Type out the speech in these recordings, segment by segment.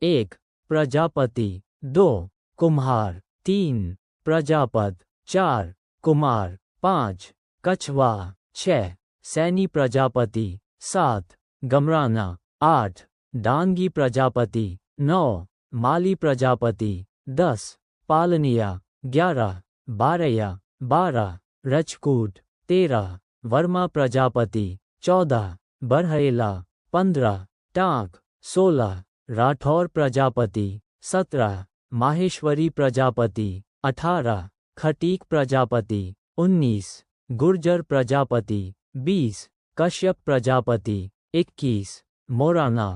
1. प्रजापति 2. कुम्हार 3. प्रजापत 4. कुमार 5. कछवा 6. सैनी प्रजापति 7. गमराना 8. डांगी प्रजापति 9. माली प्रजापति 10. पालनिया 11. बारैया 12. रजकूट 13. वर्मा प्रजापति 14. बरहैला 15. टांक 16. राठौर प्रजापति 17. माहेश्वरी प्रजापति 18. खटीक प्रजापति 19. गुर्जर प्रजापति 20. कश्यप प्रजापति 21. मोराना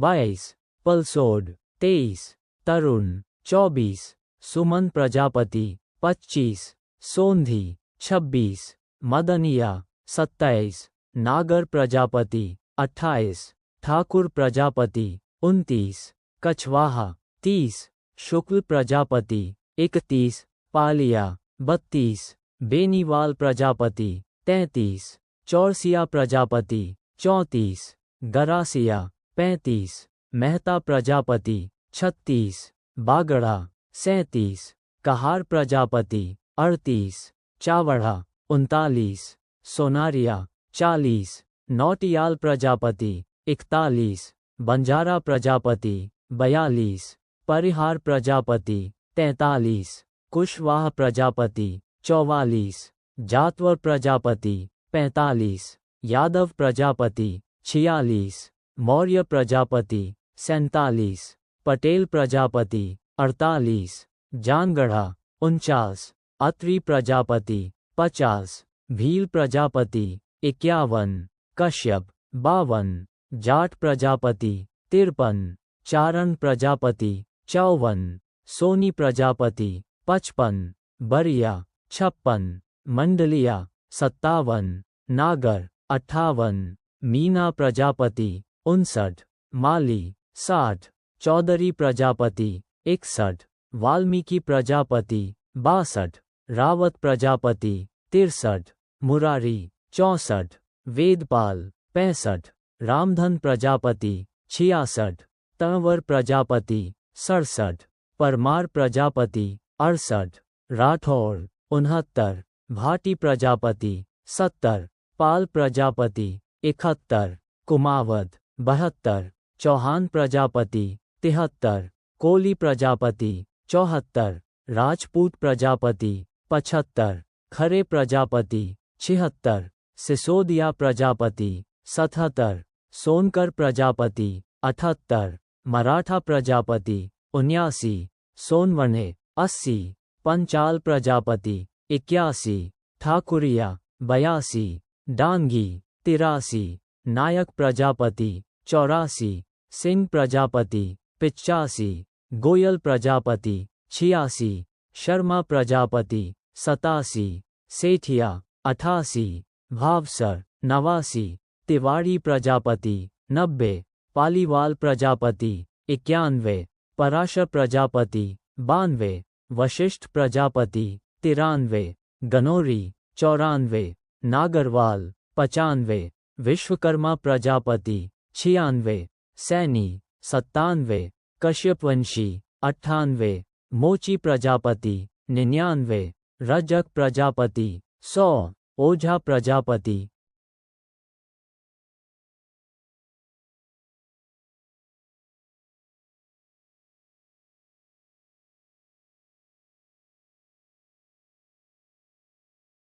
22. पलसोड 23. तरुण 24. सुमन प्रजापति 25. सोंधी 26. मदनिया 27. नागर प्रजापति 28. ठाकुर प्रजापति 29. कछवाहा 30. शुक्ल प्रजापति 31. पालिया 32. बेनीवाल प्रजापति 33. चौरसिया प्रजापति 34. गरासिया 35. मेहता प्रजापति 36. बागड़ा 37. कहार प्रजापति 38. चावड़ा 39. सोनारिया 40. नौटियाल प्रजापति 41. बंजारा प्रजापति 42. परिहार प्रजापति 43. कुशवाहा प्रजापति 44. जातवर प्रजापति 45. यादव प्रजापति 46. मौर्य प्रजापति 47. पटेल प्रजापति 48. जानगढ़ा 49. अत्रि प्रजापति 50. भील प्रजापति 51. कश्यप 52. जाट प्रजापति 53. चारण प्रजापति 54. सोनी प्रजापति 55. बरिया 56. मंडलिया 57. नागर 58. मीना प्रजापति 59. माली 60. चौधरी प्रजापति 61. वाल्मीकि प्रजापति 62. रावत प्रजापति 63. मुरारी 64. वेदपाल 65. रामधन प्रजापति 66. तंवर प्रजापति 67. परमार प्रजापति 68. राठौर 69. भाटी प्रजापति 70. पाल प्रजापति 71. कुमावत 72. चौहान प्रजापति 73. कोली प्रजापति 74. राजपूत प्रजापति 75. खरे प्रजापति 76. सिसोदिया प्रजापति 77. सोनकर प्रजापति 78. मराठा प्रजापति 79. सोनवने 80. पंचाल प्रजापति 81. ठाकुरिया 82. डांगी 83. नायक प्रजापति 84. सिंह प्रजापति 85. गोयल प्रजापति 86. शर्मा प्रजापति 87. सेठिया 88. भावसर 89. तिवाड़ी प्रजापति 90. पालीवाल प्रजापति 91. पराशर प्रजापति 92. वशिष्ठ प्रजापति 93. गनोरी 94. नागरवाल 95. विश्वकर्मा प्रजापति 96. सैनी 97. कश्यपवंशी 98. मोची प्रजापति 99. रजक प्रजापति 100. ओझा प्रजापति